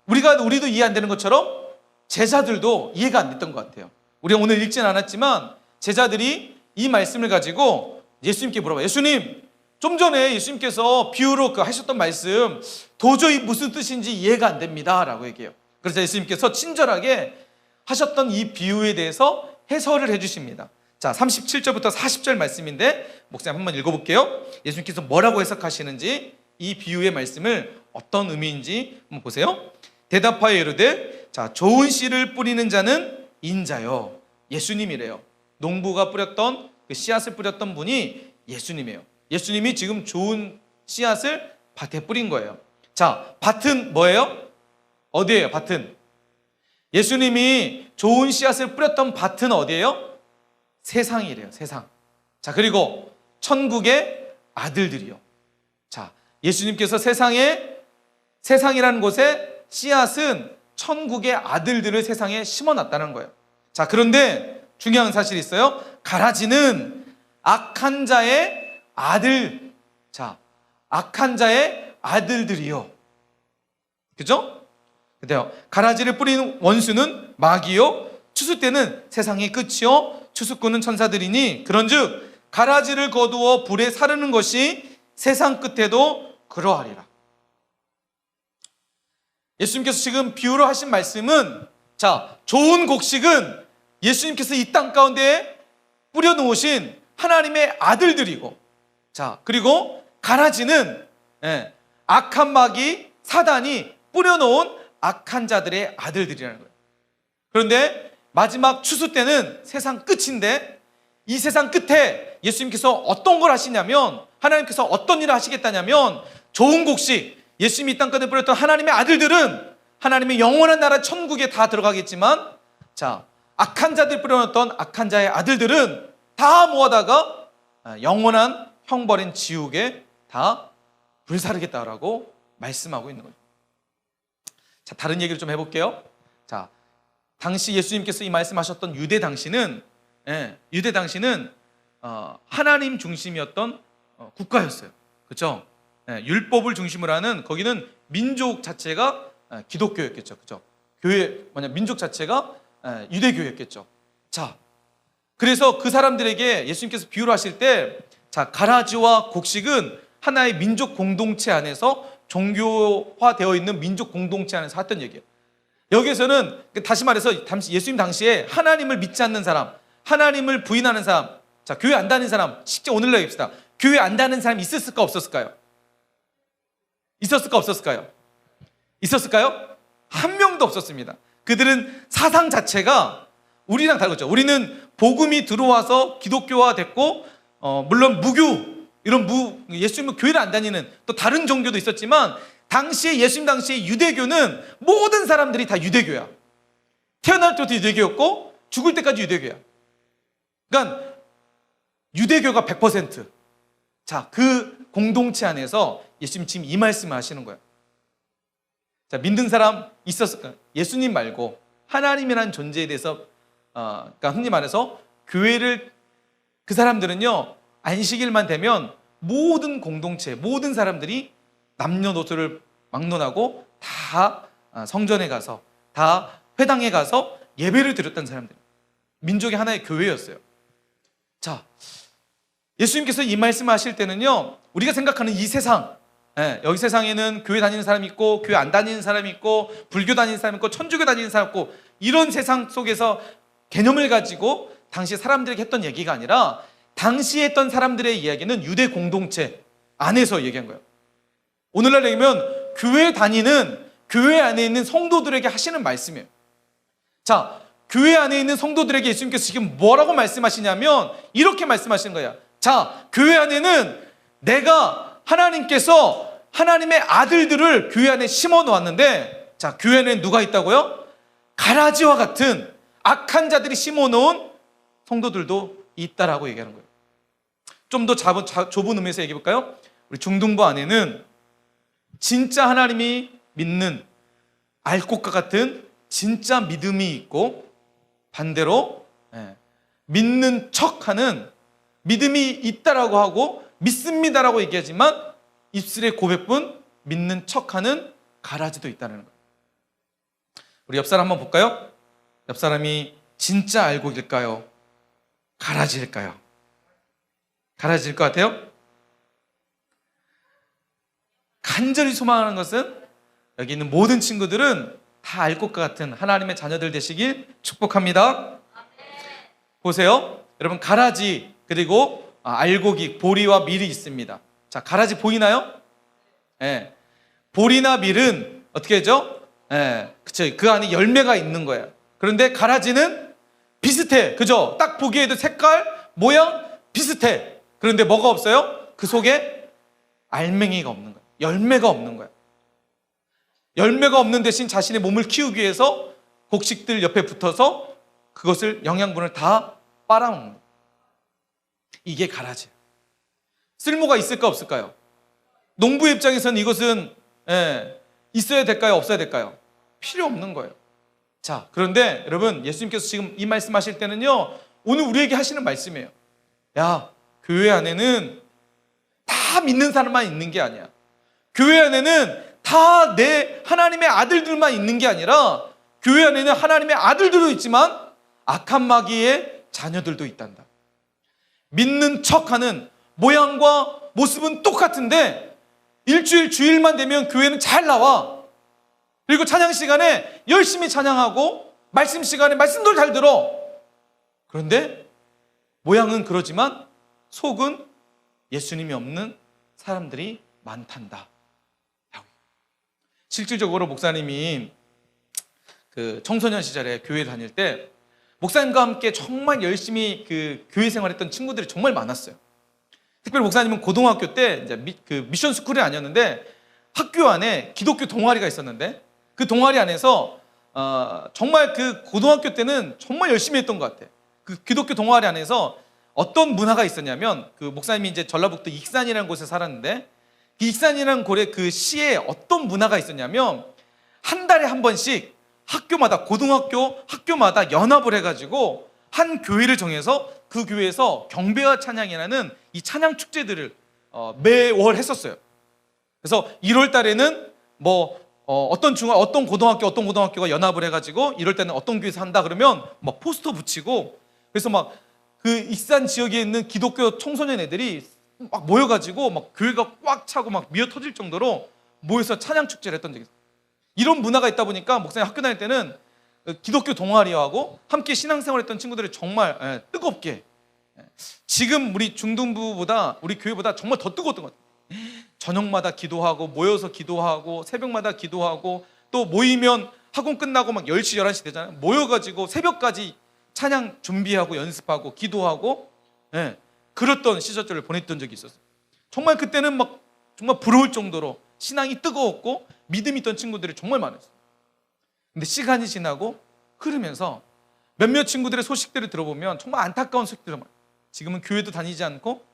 우리도 이해 안 되는 것처럼 제자들도 이해가 안 됐던 것 같아요. 우리가 오늘 읽지는 않았지만 제자들이 이 말씀을 가지고 예수님께 물어봐요. 예수님, 좀 전에 예수님께서 비유로 하셨던 말씀 도저히 무슨 뜻인지 이해가 안 됩니다 라고 얘기해요. 그래서 예수님께서 친절하게 하셨던 이 비유에 대해서 해설을 해주십니다. 자, 37절부터 40절 말씀인데 목사님 한번 읽어볼게요. 예수님께서 뭐라고 해석하시는지, 이 비유의 말씀을 어떤 의미인지 한번 보세요. 대답하여 이르되, 자, 좋은 씨를 뿌리는 자는 인자요, 예수님이래요. 농부가 뿌렸던 그 씨앗을 뿌렸던 분이 예수님이에요. 예수님이 지금 좋은 씨앗을 밭에 뿌린 거예요. 자, 밭은 뭐예요? 어디예요? 밭은 예수님이 좋은 씨앗을 뿌렸던 밭은 어디예요? 세상이래요. 세상. 자, 그리고 천국의 아들들이요. 자, 예수님께서 세상이라는 곳에 씨앗은 천국의 아들들을 세상에 심어놨다는 거예요. 자, 그런데 중요한 사실이 있어요. 가라지는 악한 자의 아들. 자, 악한 자의 아들들이요. 그죠? 근데요, 가라지를 뿌리는 원수는 마귀요, 추수 때는 세상의 끝이요, 추수꾼은 천사들이니 그런즉 가라지를 거두어 불에 사르는 것이 세상 끝에도 그러하리라. 예수님께서 지금 비유로 하신 말씀은, 자, 좋은 곡식은 예수님께서 이 땅 가운데 뿌려놓으신 하나님의 아들들이고, 자, 그리고 가라지는 악한 마귀 사단이 뿌려놓은 악한 자들의 아들들이라는 거예요. 그런데 마지막 추수 때는 세상 끝인데 이 세상 끝에 예수님께서 어떤 걸 하시냐면, 하나님께서 어떤 일을 하시겠다냐면, 좋은 곡식, 예수님이 이 땅가운데 뿌렸던 하나님의 아들들은 하나님의 영원한 나라 천국에 다 들어가겠지만, 자, 악한 자들 뿌려놨던 악한 자의 아들들은 다 모아다가 영원한 형벌인 지옥에 다 불사르겠다라고 말씀하고 있는 거예요. 자, 다른 얘기를 좀 해볼게요. 자, 당시 예수님께서 이 말씀하셨던 유대 당시는 하나님 중심이었던 국가였어요. 그렇죠? 율법을 중심으로 하는, 거기는 민족 자체가 기독교였겠죠. 그렇죠? 민족 자체가 유대교였겠죠. 자, 그래서 그 사람들에게 예수님께서 비유를 하실 때, 자, 가라지와 곡식은 하나의 민족 공동체 안에서 종교화되어 있는 민족 공동체 안에서 했던 얘기예요. 여기에서는 다시 말해서 예수님 당시에 하나님을 믿지 않는 사람, 하나님을 부인하는 사람, 자, 교회 안 다니는 사람, 쉽게 오늘날 얘기합시다. 교회 안 다니는 사람이 있었을까 없었을까요? 있었을까 없었을까요? 있었을까요? 한 명도 없었습니다. 그들은 사상 자체가 우리랑 다르죠. 우리는 복음이 들어와서 기독교화 됐고, 물론 무교, 예수님은 교회를 안 다니는 또 다른 종교도 있었지만, 당시에 예수님 당시에 유대교는 모든 사람들이 다 유대교야. 태어날 때부터 유대교였고 죽을 때까지 유대교야. 그러니까 유대교가 100%. 자, 그 공동체 안에서 예수님 지금 이 말씀을 하시는 거예요. 자, 믿는 사람 있었을까요? 예수님 말고 하나님이라는 존재에 대해서, 그러니까 흔히 말해서 교회를, 그 사람들은요, 안식일만 되면 모든 공동체, 모든 사람들이 남녀노소를 막론하고 다 성전에 가서, 다 회당에 가서 예배를 드렸던 사람들, 민족의 하나의 교회였어요. 자, 예수님께서 이 말씀을 하실 때는요, 우리가 생각하는 이 세상, 여기 세상에는 교회 다니는 사람이 있고 교회 안 다니는 사람이 있고 불교 다니는 사람이 있고 천주교 다니는 사람이 있고, 이런 세상 속에서 개념을 가지고 당시 사람들에게 했던 얘기가 아니라, 당시에 했던 사람들의 이야기는 유대 공동체 안에서 얘기한 거예요. 오늘날 얘기하면 교회 안에 있는 성도들에게 하시는 말씀이에요. 자, 교회 안에 있는 성도들에게 예수님께서 지금 뭐라고 말씀하시냐면 이렇게 말씀하시는 거야. 자, 교회 안에는 하나님께서 하나님의 아들들을 교회 안에 심어 놓았는데, 자, 교회 안에 누가 있다고요? 가라지와 같은 악한 자들이 심어 놓은 성도들도 있다라고 얘기하는 거예요. 좀 더 좁은 의미에서 얘기해 볼까요? 우리 중등부 안에는 진짜 하나님이 믿는 알곡과 같은 진짜 믿음이 있고, 반대로 믿는 척하는, 믿음이 있다라고 하고 믿습니다라고 얘기하지만 입술의 고백뿐 믿는 척하는 가라지도 있다는 거예요. 우리 옆 사람 한번 볼까요? 옆 사람이 진짜 알곡일까요? 가라지일까요? 가라지일 것 같아요? 간절히 소망하는 것은 여기 있는 모든 친구들은 다 알곡과 같은 하나님의 자녀들 되시길 축복합니다. 보세요, 여러분, 가라지 그리고 알곡이, 보리와 밀이 있습니다. 자, 가라지 보이나요? 예. 보리나 밀은 어떻게 하죠? 예, 그쵸, 그 안에 열매가 있는 거예요. 그런데 가라지는 비슷해, 그죠? 딱 보기에도 색깔, 모양 비슷해. 그런데 뭐가 없어요? 그 속에 알맹이가 없는 거예요. 열매가 없는 거예요. 열매가 없는 대신 자신의 몸을 키우기 위해서 곡식들 옆에 붙어서 그것을, 영양분을 다 빨아먹는 거예요. 이게 가라지예요. 쓸모가 있을까 없을까요? 농부의 입장에서는 이것은 있어야 될까요? 없어야 될까요? 필요 없는 거예요. 자, 그런데 여러분, 예수님께서 지금 이 말씀하실 때는요, 오늘 우리에게 하시는 말씀이에요. 야, 교회 안에는 다 믿는 사람만 있는 게 아니야. 교회 안에는 다 내 하나님의 아들들만 있는 게 아니라, 교회 안에는 하나님의 아들들도 있지만 악한 마귀의 자녀들도 있단다. 믿는 척하는, 모양과 모습은 똑같은데 일주일 주일만 되면 교회는 잘 나와. 그리고 찬양 시간에 열심히 찬양하고 말씀 시간에 말씀도 잘 들어. 그런데 모양은 그러지만 속은 예수님이 없는 사람들이 많단다. 실질적으로 목사님이 그 청소년 시절에 교회 다닐 때 목사님과 함께 정말 열심히 그 교회 생활했던 친구들이 정말 많았어요. 특별히 목사님은 고등학교 때 이제 미션 스쿨이 아니었는데 학교 안에 기독교 동아리가 있었는데 그 동아리 안에서 정말 그 고등학교 때는 정말 열심히 했던 것 같아요. 그 기독교 동아리 안에서 어떤 문화가 있었냐면 그 목사님이 이제 전라북도 익산이라는 곳에 살았는데 그 익산이라는 곳에 그 시에 어떤 문화가 있었냐면 한 달에 한 번씩 학교마다 고등학교 학교마다 연합을 해가지고 한 교회를 정해서 그 교회에서 경배와 찬양이라는 이 찬양 축제들을 매월 했었어요. 그래서 1월 달에는 뭐 어떤 고등학교가 연합을 해가지고 1월 달에는 어떤 교회에서 한다 그러면 막 포스터 붙이고 그래서 막 그 익산 지역에 있는 기독교 청소년 애들이 막 모여가지고 막 교회가 꽉 차고 막 미어 터질 정도로 모여서 찬양 축제를 했던 적이 있어요. 이런 문화가 있다 보니까 목사님 학교 다닐 때는 기독교 동아리하고 함께 신앙생활했던 친구들이 정말 뜨겁게 지금 우리 중등부보다 우리 교회보다 정말 더 뜨거웠던 것 같아요. 저녁마다 기도하고 모여서 기도하고 새벽마다 기도하고 또 모이면 학원 끝나고 막 10시 11시 되잖아요. 모여가지고 새벽까지 찬양 준비하고 연습하고 기도하고 그랬던 시절을 보냈던 적이 있었어요. 정말 그때는 막 정말 부러울 정도로 신앙이 뜨거웠고 믿음이 있던 친구들이 정말 많았어요. 근데 시간이 지나고 흐르면서 몇몇 친구들의 소식들을 들어보면 정말 안타까운 소식들을 많아요. 지금은 교회도 다니지 않고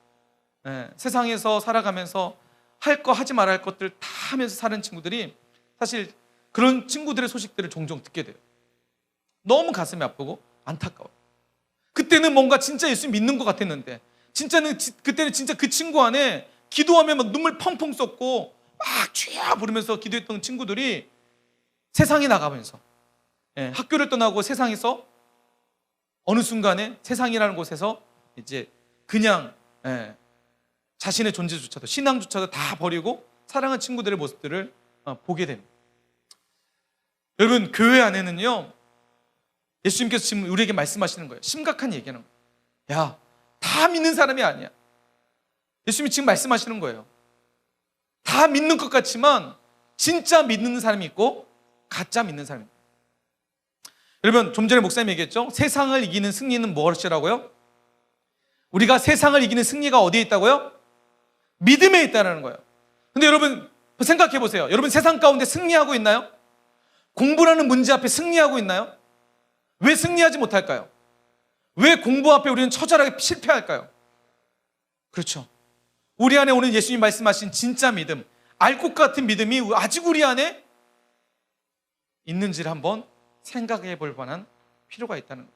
세상에서 살아가면서 할 거 하지 말아야 할 것들 다 하면서 사는 친구들이 사실 그런 친구들의 소식들을 종종 듣게 돼요. 너무 가슴이 아프고 안타까워요. 그때는 뭔가 진짜 예수 믿는 것 같았는데 그때는 진짜 그 친구 안에 기도하면 막 눈물 펑펑 쏟고 막 주여 부르면서 기도했던 친구들이 세상에 나가면서 학교를 떠나고 세상에서 어느 순간에 세상이라는 곳에서 이제 그냥 자신의 존재조차도 신앙조차도 다 버리고 사랑하는 친구들의 모습들을 보게 됩니다. 여러분 교회 안에는요 예수님께서 지금 우리에게 말씀하시는 거예요. 심각한 얘기하는 거예요. 야, 다 믿는 사람이 아니야. 예수님이 지금 말씀하시는 거예요. 다 믿는 것 같지만 진짜 믿는 사람이 있고 가짜 믿는 사람이 있고. 여러분 좀 전에 목사님이 얘기했죠. 세상을 이기는 승리는 무엇이라고요? 우리가 세상을 이기는 승리가 어디에 있다고요? 믿음에 있다는 거예요. 근데 여러분 생각해 보세요. 여러분 세상 가운데 승리하고 있나요? 공부라는 문제 앞에 승리하고 있나요? 왜 승리하지 못할까요? 왜 공부 앞에 우리는 처절하게 실패할까요? 그렇죠. 우리 안에 오늘 예수님 말씀하신 진짜 믿음, 알 것 같은 믿음이 아직 우리 안에 있는지를 한번 생각해 볼 만한 필요가 있다는 거예요.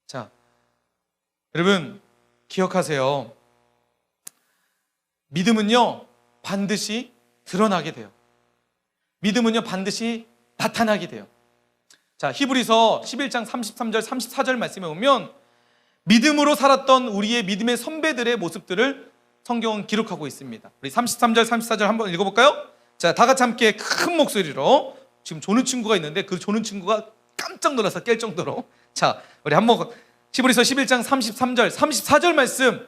자, 여러분 기억하세요. 믿음은요 반드시 드러나게 돼요. 믿음은요 반드시 나타나게 돼요. 자, 히브리서 11장 33절 34절 말씀에 보면 믿음으로 살았던 우리의 믿음의 선배들의 모습들을 성경은 기록하고 있습니다. 우리 33절 34절 한번 읽어볼까요? 자, 다 같이 함께 큰 목소리로 지금 조는 친구가 있는데 그 조는 친구가 깜짝 놀라서 깰 정도로 자, 우리 한번 히브리서 11장 33절 34절 말씀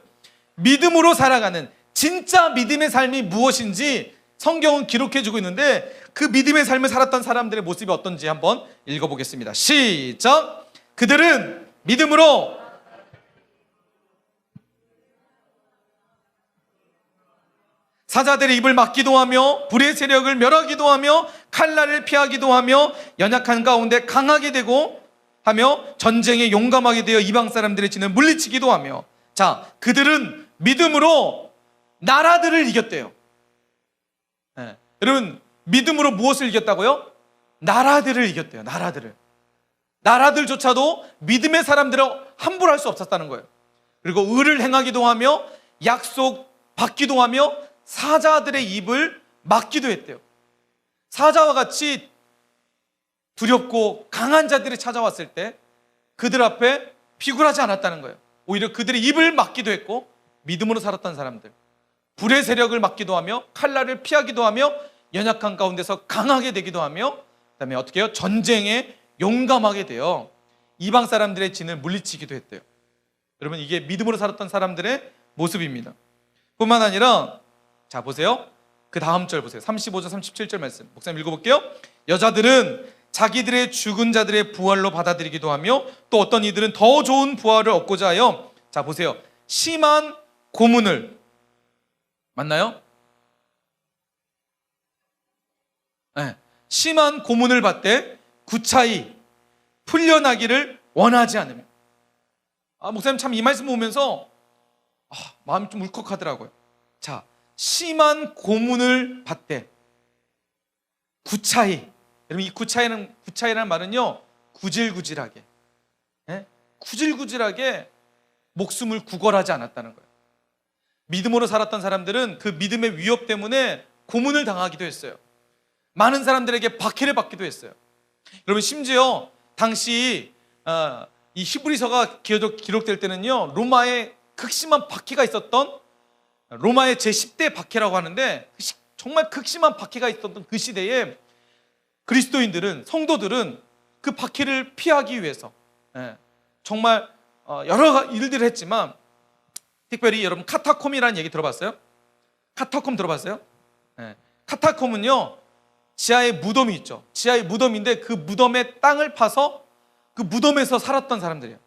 믿음으로 살아가는 진짜 믿음의 삶이 무엇인지 성경은 기록해주고 있는데 그 믿음의 삶을 살았던 사람들의 모습이 어떤지 한번 읽어보겠습니다. 시작! 그들은 믿음으로 사자들의 입을 막기도 하며 불의 세력을 멸하기도 하며 칼날을 피하기도 하며 연약한 가운데 강하게 되고 하며 전쟁에 용감하게 되어 이방 사람들의 진을 물리치기도 하며 자, 그들은 믿음으로 나라들을 이겼대요. 여러분 믿음으로 무엇을 이겼다고요? 나라들을 이겼대요. 나라들조차도 믿음의 사람들을 함부로 할 수 없었다는 거예요. 그리고 의를 행하기도 하며 약속 받기도 하며 사자들의 입을 막기도 했대요. 사자와 같이 두렵고 강한 자들이 찾아왔을 때 그들 앞에 비굴하지 않았다는 거예요. 오히려 그들의 입을 막기도 했고 믿음으로 살았던 사람들, 불의 세력을 막기도 하며 칼날을 피하기도 하며 연약한 가운데서 강하게 되기도 하며 그다음에 어떻게 해요? 전쟁에 용감하게 되어 이방 사람들의 진을 물리치기도 했대요. 여러분 이게 믿음으로 살았던 사람들의 모습입니다. 뿐만 아니라 자 보세요. 그 다음 절 보세요. 35절 37절 말씀 목사님 읽어볼게요. 여자들은 자기들의 죽은 자들의 부활로 받아들이기도 하며, 또 어떤 이들은 더 좋은 부활을 얻고자 하여, 자 보세요, 심한 고문을, 맞나요? 네. 심한 고문을 받되 구차히 풀려나기를 원하지 않으며. 목사님 참 이 말씀 보면서 마음이 좀 울컥하더라고요. 자, 심한 고문을 받되 구차히, 여러분 이 구차히라는 말은요, 구질구질하게, 구질구질하게 목숨을 구걸하지 않았다는 거예요. 믿음으로 살았던 사람들은 그 믿음의 위협 때문에 고문을 당하기도 했어요. 많은 사람들에게 박해를 받기도 했어요. 여러분 심지어 당시 이 히브리서가 기록될 때는요, 로마의 극심한 박해가 있었던, 로마의 제10대 박해라고 하는데, 정말 극심한 박해가 있었던 그 시대에 그리스도인들은, 성도들은 그 박해를 피하기 위해서 정말 여러 일들을 했지만, 특별히 여러분 카타콤이라는 얘기 들어봤어요? 카타콤 들어봤어요? 카타콤은요, 지하에 무덤이 있죠. 지하에 무덤인데 그 무덤에 땅을 파서 그 무덤에서 살았던 사람들이에요.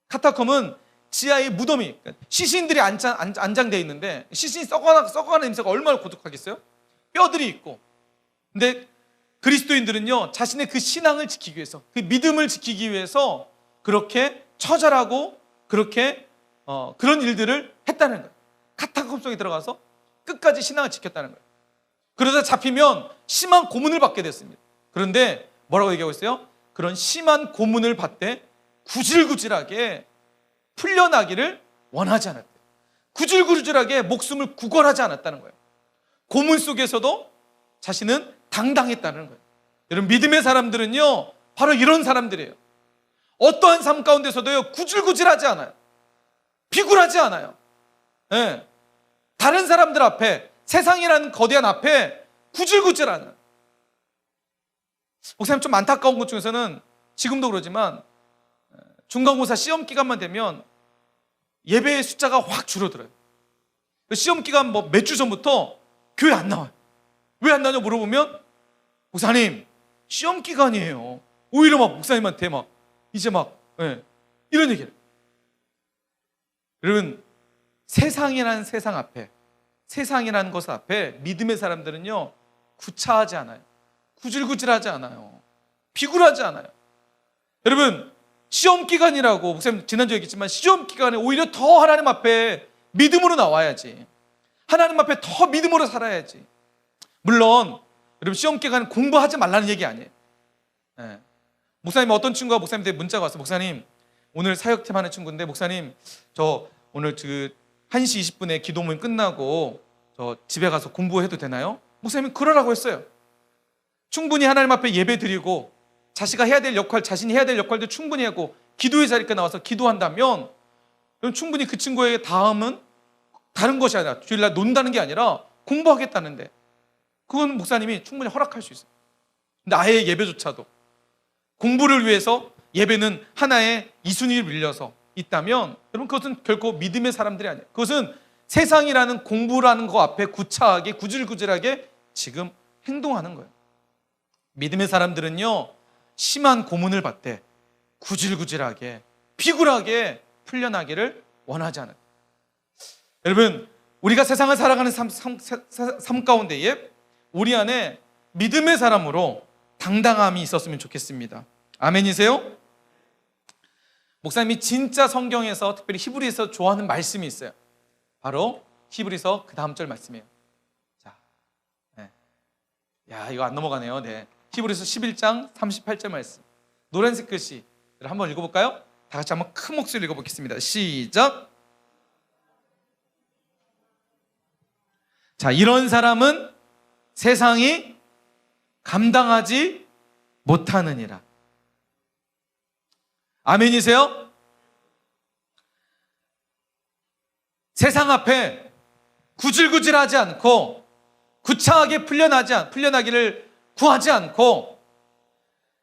카타콤은 지하에 무덤이, 시신들이 안장되어 있는데, 시신이 썩어가는 냄새가 얼마나 고독하겠어요? 뼈들이 있고. 근데 그리스도인들은요, 자신의 그 신앙을 지키기 위해서, 그 믿음을 지키기 위해서 그렇게 처절하고 그렇게 그런 일들을 했다는 거예요. 카타콤 속에 들어가서 끝까지 신앙을 지켰다는 거예요. 그러다 잡히면 심한 고문을 받게 됐습니다. 그런데 뭐라고 얘기하고 있어요? 그런 심한 고문을 받되 구질구질하게 풀려나기를 원하지 않았대요. 구질구질하게 목숨을 구걸하지 않았다는 거예요. 고문 속에서도 자신은 당당했다는 거예요. 여러분 믿음의 사람들은요, 바로 이런 사람들이에요. 어떠한 삶 가운데서도요, 구질구질하지 않아요. 비굴하지 않아요. 다른 사람들 앞에, 세상이라는 거대한 앞에 구질구질하는. 목사님 좀 안타까운 것 중에서는, 지금도 그러지만 중간고사 시험 기간만 되면 예배의 숫자가 확 줄어들어요. 시험 기간 몇 주 전부터 교회 안 나와요. 왜 안 나냐 물어보면, 목사님 시험 기간이에요. 오히려 목사님한테 이제 이런 얘기를. 여러분 세상이라는 세상 앞에, 세상이라는 것 앞에 믿음의 사람들은요, 구차하지 않아요. 구질구질하지 않아요. 비굴하지 않아요. 여러분 시험 기간이라고, 목사님 지난주에 얘기했지만, 시험 기간에 오히려 더 하나님 앞에 믿음으로 나와야지. 하나님 앞에 더 믿음으로 살아야지. 물론 여러분 시험 기간에 공부하지 말라는 얘기 아니에요. 목사님, 어떤 친구가 목사님한테 문자가 왔어요. 목사님 오늘 사역팀 하는 친구인데, 목사님 저 오늘 1시 20분에 기도 모임 끝나고 저 집에 가서 공부해도 되나요? 목사님이 그러라고 했어요. 충분히 하나님 앞에 예배 드리고 자신이 해야 될 역할도 충분히 하고 기도의 자리에 나와서 기도한다면, 충분히 그 친구의 다음은 다른 것이 아니라, 주일날 논다는 게 아니라 공부하겠다는데, 그건 목사님이 충분히 허락할 수 있어요. 근데 아예 예배조차도 공부를 위해서 예배는 하나의 2순위를 밀려서 있다면, 여러분 그것은 결코 믿음의 사람들이 아니에요. 그것은 세상이라는 공부라는 거 앞에 구차하게 구질구질하게 지금 행동하는 거예요. 믿음의 사람들은요, 심한 고문을 받되 구질구질하게 비굴하게 풀려나기를 원하지 않아요. 여러분 우리가 세상을 살아가는 삶 가운데에 우리 안에 믿음의 사람으로 당당함이 있었으면 좋겠습니다. 아멘이세요? 목사님이 진짜 성경에서, 특별히 히브리서 좋아하는 말씀이 있어요. 바로 히브리서 그 다음 절 말씀이에요. 자, 이거 안 넘어가네요. 히브리서 11장 38절 말씀, 노란색 글씨 한번 읽어볼까요? 다 같이 한번 큰 목소리로 읽어보겠습니다. 시작. 자, 이런 사람은 세상이 감당하지 못하느니라. 아멘이세요? 세상 앞에 구질구질하지 않고 구차하게 풀려나기를 구하지 않고,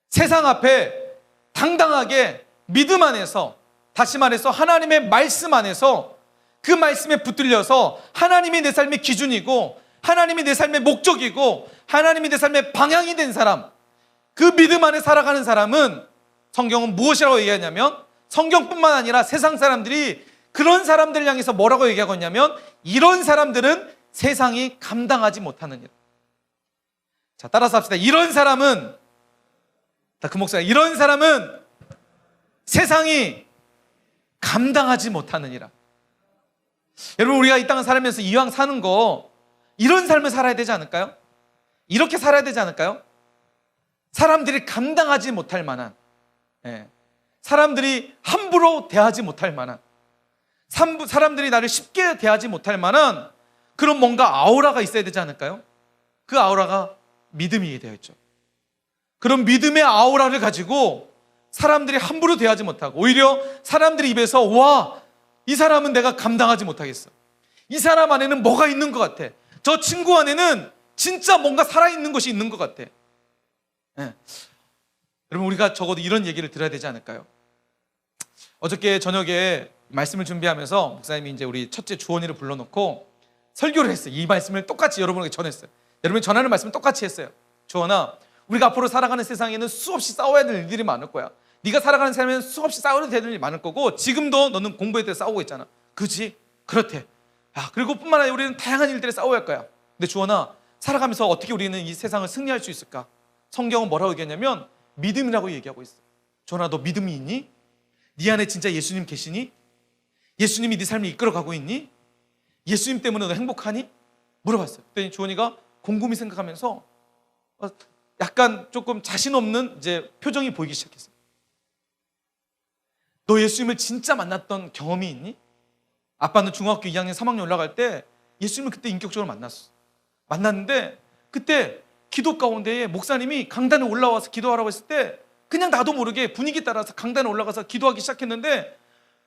세상 앞에 당당하게 믿음 안에서, 다시 말해서 하나님의 말씀 안에서 그 말씀에 붙들려서 하나님이 내 삶의 기준이고, 하나님이 내 삶의 목적이고, 하나님이 내 삶의 방향이 된 사람, 그 믿음 안에 살아가는 사람은 성경은 무엇이라고 얘기하냐면, 성경뿐만 아니라 세상 사람들이 그런 사람들을 향해서 뭐라고 얘기하고 있냐면, 이런 사람들은 세상이 감당하지 못하는 일. 자, 따라서 합시다. 이런 사람은, 그 목사님, 이런 사람은 세상이 감당하지 못하는 이라. 여러분, 우리가 이 땅을 살면서 이왕 사는 거 이런 삶을 살아야 되지 않을까요? 이렇게 살아야 되지 않을까요? 사람들이 감당하지 못할 만한, 사람들이 함부로 대하지 못할 만한, 사람들이 나를 쉽게 대하지 못할 만한 그런 뭔가 아우라가 있어야 되지 않을까요? 그 아우라가 믿음이 되어 있죠. 그런 믿음의 아우라를 가지고 사람들이 함부로 대하지 못하고, 오히려 사람들이 입에서 와, 이 사람은 내가 감당하지 못하겠어, 이 사람 안에는 뭐가 있는 것 같아, 저 친구 안에는 진짜 뭔가 살아있는 것이 있는 것 같아. 여러분, 우리가 적어도 이런 얘기를 들어야 되지 않을까요? 어저께 저녁에 말씀을 준비하면서 목사님이 이제 우리 첫째 주원이를 불러놓고 설교를 했어요. 이 말씀을 똑같이 여러분에게 전했어요. 여러분이 전하는 말씀을 똑같이 했어요. 주원아, 우리가 앞으로 살아가는 세상에는 수없이 싸워야 될 일들이 많을 거야. 네가 살아가는 삶에는 수없이 싸워야 될 일이 많을 거고, 지금도 너는 공부에 대해 싸우고 있잖아. 그렇지? 그렇대. 그리고 뿐만 아니라 우리는 다양한 일들에 싸워야 할 거야. 근데 주원아, 살아가면서 어떻게 우리는 이 세상을 승리할 수 있을까? 성경은 뭐라고 얘기하냐면 믿음이라고 얘기하고 있어. 주원아, 너 믿음이 있니? 네 안에 진짜 예수님 계시니? 예수님이 네 삶을 이끌어가고 있니? 예수님 때문에 너 행복하니? 물어봤어요. 그랬더니 주원이가 곰곰이 생각하면서 약간 조금 자신 없는 이제 표정이 보이기 시작했어요. 너 예수님을 진짜 만났던 경험이 있니? 아빠는 중학교 2학년 3학년 올라갈 때 예수님을 그때 인격적으로 만났는데, 그때 기도 가운데에 목사님이 강단에 올라와서 기도하라고 했을 때 그냥 나도 모르게 분위기 따라서 강단에 올라가서 기도하기 시작했는데,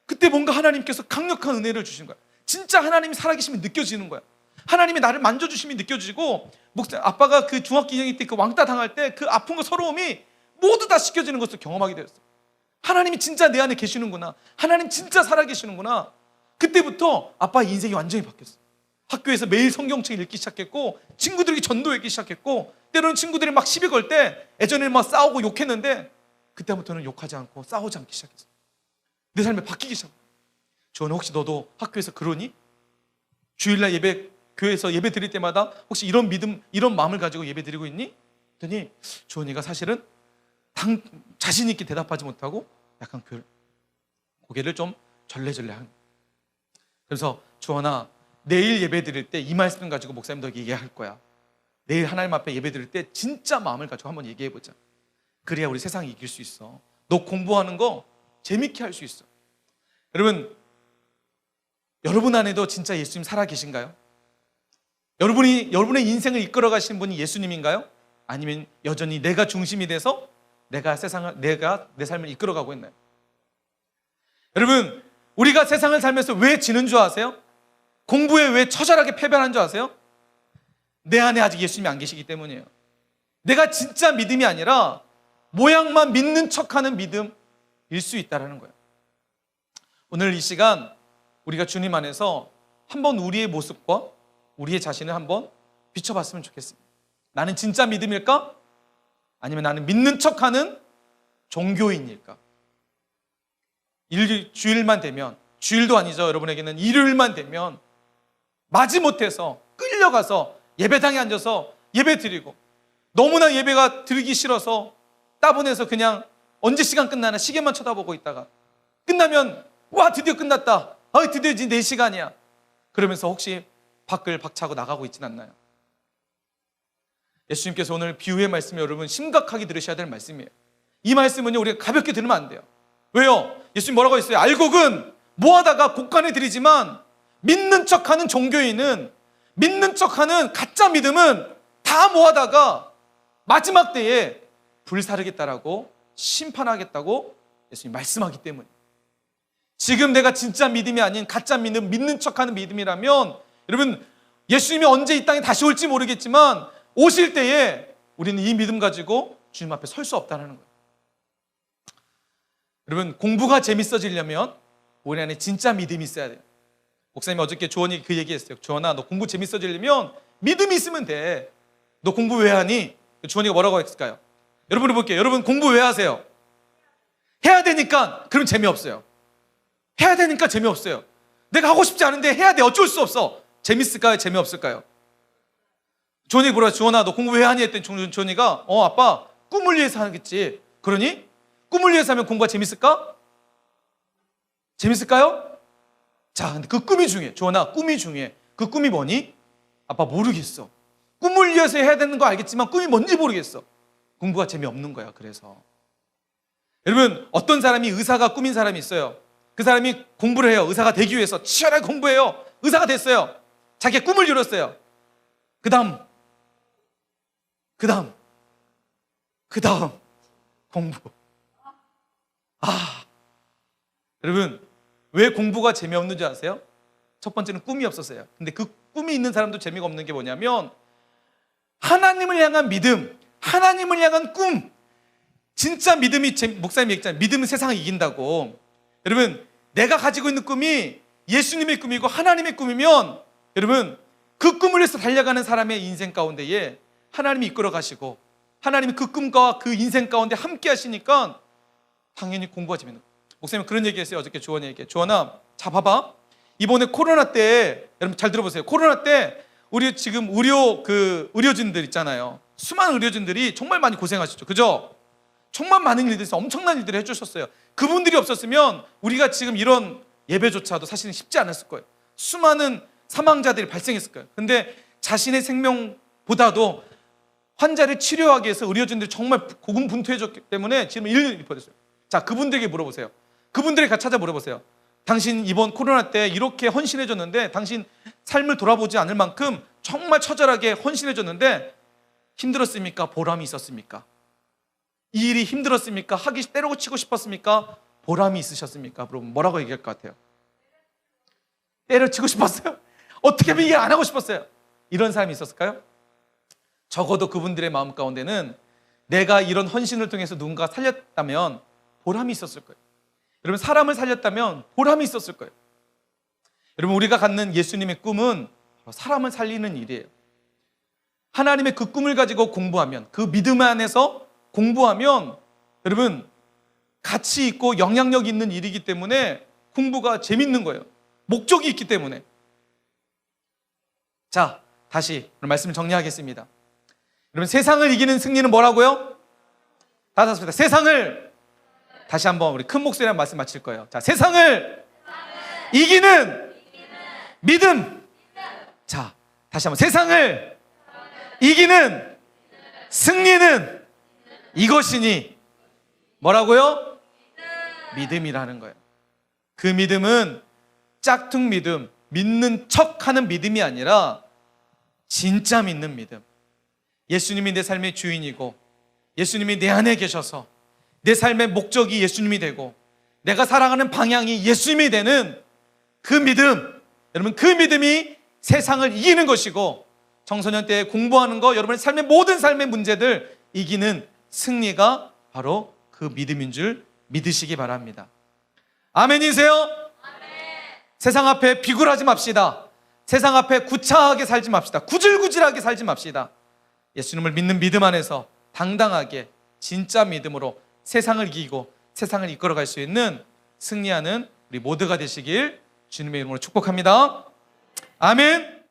그때 뭔가 하나님께서 강력한 은혜를 주신 거야. 진짜 하나님이 살아계심이 느껴지는 거야. 하나님이 나를 만져주심이 느껴지고, 아빠가 그 중학교 2학년 때 그 왕따 당할 때 그 아픔과 서러움이 모두 다 씻겨지는 것을 경험하게 되었어. 하나님이 진짜 내 안에 계시는구나, 하나님 진짜 살아계시는구나. 그때부터 아빠의 인생이 완전히 바뀌었어. 학교에서 매일 성경책 읽기 시작했고, 친구들에게 전도하기 시작했고, 때로는 친구들이 막 시비 걸 때 예전에는 막 싸우고 욕했는데 그때부터는 욕하지 않고 싸우지 않기 시작했어. 내 삶이 바뀌기 시작했어. 주원아, 혹시 너도 학교에서 그러니? 주일날 교회에서 예배 드릴 때마다 혹시 이런 믿음, 이런 마음을 가지고 예배 드리고 있니? 그랬더니 주원이가 사실은 자신 있게 대답하지 못하고 약간 고개를 좀 절레절레 하는. 그래서 주원아, 내일 예배 드릴 때 이 말씀 가지고 목사님 너에게 얘기할 거야. 내일 하나님 앞에 예배 드릴 때 진짜 마음을 가지고 한번 얘기해보자. 그래야 우리 세상을 이길 수 있어. 너 공부하는 거 재밌게 할 수 있어. 여러분 안에도 진짜 예수님 살아계신가요? 여러분의 인생을 이끌어 가시는 분이 예수님인가요? 아니면 여전히 내가 중심이 돼서 내가 내 삶을 이끌어가고 있나요? 여러분, 우리가 세상을 살면서 왜 지는 줄 아세요? 공부에 왜 처절하게 패배하는 줄 아세요? 내 안에 아직 예수님이 안 계시기 때문이에요. 내가 진짜 믿음이 아니라 모양만 믿는 척하는 믿음일 수 있다는 거예요. 오늘 이 시간 우리가 주님 안에서 한번 우리의 모습과 우리의 자신을 한번 비춰봤으면 좋겠습니다. 나는 진짜 믿음일까? 아니면 나는 믿는 척하는 종교인일까? 주일만 되면, 주일도 아니죠, 여러분에게는 일요일만 되면 마지못해서 끌려가서 예배당에 앉아서 예배 드리고, 너무나 예배가 드리기 싫어서 따분해서 그냥 언제 시간 끝나나 시계만 쳐다보고 있다가 끝나면 와, 드디어 끝났다, 드디어 이제 4시간이야 그러면서 혹시 밖을 박차고 나가고 있진 않나요? 예수님께서 오늘 비유의 말씀이 여러분 심각하게 들으셔야 될 말씀이에요. 이 말씀은요, 우리가 가볍게 들으면 안 돼요. 왜요? 예수님 뭐라고 했어요? 알곡은 모아다가 곡간에 들이지만 믿는 척하는 종교인은, 믿는 척하는 가짜 믿음은 다 모아다가 마지막 때에 불사르겠다라고, 심판하겠다고 예수님 말씀하기 때문에, 지금 내가 진짜 믿음이 아닌 가짜 믿음, 믿는 척하는 믿음이라면, 여러분 예수님이 언제 이 땅에 다시 올지 모르겠지만 오실 때에 우리는 이 믿음 가지고 주님 앞에 설 수 없다는 거예요. 여러분, 공부가 재밌어지려면 우리 안에 진짜 믿음이 있어야 돼요. 목사님이 어저께 조원이 그 얘기했어요. 조원아, 너 공부 재밌어지려면 믿음이 있으면 돼. 너 공부 왜 하니? 조원이가 뭐라고 했을까요? 여러분을 볼게요. 여러분 공부 왜 하세요? 해야 되니까. 그럼 재미없어요. 해야 되니까 재미없어요. 내가 하고 싶지 않은데 해야 돼. 어쩔 수 없어. 재밌을까요? 재미없을까요? 조언이 물어요. 주원아, 너 공부 왜 하니? 했더니 조언이가 아빠 꿈을 위해서 하겠지. 그러니? 꿈을 위해서 하면 공부가 재밌을까? 재밌을까요? 자, 근데 그 꿈이 중요해. 조원아, 꿈이 중요해. 그 꿈이 뭐니? 아빠 모르겠어. 꿈을 위해서 해야 되는 거 알겠지만 꿈이 뭔지 모르겠어. 공부가 재미없는 거야. 그래서 여러분, 어떤 사람이 의사가 꿈인 사람이 있어요. 그 사람이 공부를 해요. 의사가 되기 위해서 치열하게 공부해요. 의사가 됐어요. 자기의 꿈을 이뤘어요. 그 다음 공부. 여러분, 왜 공부가 재미없는 줄 아세요? 첫 번째는 꿈이 없었어요. 근데 그 꿈이 있는 사람도 재미가 없는 게 뭐냐면 하나님을 향한 믿음, 하나님을 향한 꿈. 진짜 믿음이, 목사님이 얘기했잖아요. 믿음은 세상을 이긴다고. 여러분, 내가 가지고 있는 꿈이 예수님의 꿈이고 하나님의 꿈이면 여러분, 그 꿈을 위해서 달려가는 사람의 인생 가운데에 하나님이 이끌어 가시고 하나님이 그 꿈과 그 인생 가운데 함께 하시니까 당연히 공부가 재밌는 거예요. 목사님 그런 얘기 했어요. 어저께 주원에게. 주원아, 자 봐봐. 이번에 코로나 때, 여러분 잘 들어보세요. 코로나 때 우리 지금 의료진들 있잖아요. 수많은 의료진들이 정말 많이 고생하셨죠. 그죠? 정말 많은 일들이 있어요. 엄청난 일들을 해주셨어요. 그분들이 없었으면 우리가 지금 이런 예배조차도 사실은 쉽지 않았을 거예요. 수많은 사망자들이 발생했을 거예요. 근데 자신의 생명보다도 환자를 치료하기 위해서 의료진들이 정말 고군분투해줬기 때문에 지금 일을 벌였어요. 자, 그분들에게 물어보세요. 그분들에게 같이 찾아 물어보세요. 당신 이번 코로나 때 이렇게 헌신해줬는데 당신 삶을 돌아보지 않을 만큼 정말 처절하게 헌신해줬는데 힘들었습니까? 보람이 있었습니까? 이 일이 힘들었습니까? 때려치고 싶었습니까? 보람이 있으셨습니까? 그럼 뭐라고 얘기할 것 같아요? 때려치고 싶었어요? 어떻게 하면 이해 안 하고 싶었어요? 이런 사람이 있었을까요? 적어도 그분들의 마음 가운데는 내가 이런 헌신을 통해서 누군가 살렸다면 보람이 있었을 거예요. 여러분, 사람을 살렸다면 보람이 있었을 거예요. 여러분, 우리가 갖는 예수님의 꿈은 사람을 살리는 일이에요. 하나님의 그 꿈을 가지고 공부하면, 그 믿음 안에서 공부하면 여러분 가치 있고 영향력 있는 일이기 때문에 공부가 재밌는 거예요. 목적이 있기 때문에. 자, 다시 말씀을 정리하겠습니다. 여러분, 세상을 이기는 승리는 뭐라고요? 다 샀습니다. 세상을, 다시 한번 우리 큰 목소리로 말씀 마칠 거예요. 자, 세상을 이기는 믿음. 자, 다시 한번 세상을 이기는 승리는 이것이니 뭐라고요? 믿음이라는 거예요. 그 믿음은 짝퉁 믿음, 믿는 척하는 믿음이 아니라 진짜 믿는 믿음. 예수님이 내 삶의 주인이고 예수님이 내 안에 계셔서 내 삶의 목적이 예수님이 되고 내가 살아가는 방향이 예수님이 되는 그 믿음. 여러분, 그 믿음이 세상을 이기는 것이고 청소년 때 공부하는 거, 여러분의 삶의 모든 삶의 문제들 이기는 승리가 바로 그 믿음인 줄 믿으시기 바랍니다. 아멘이세요? 아멘. 세상 앞에 비굴하지 맙시다. 세상 앞에 구차하게 살지 맙시다. 구질구질하게 살지 맙시다. 예수님을 믿는 믿음 안에서 당당하게 진짜 믿음으로 세상을 이기고 세상을 이끌어갈 수 있는 승리하는 우리 모두가 되시길 주님의 이름으로 축복합니다. 아멘.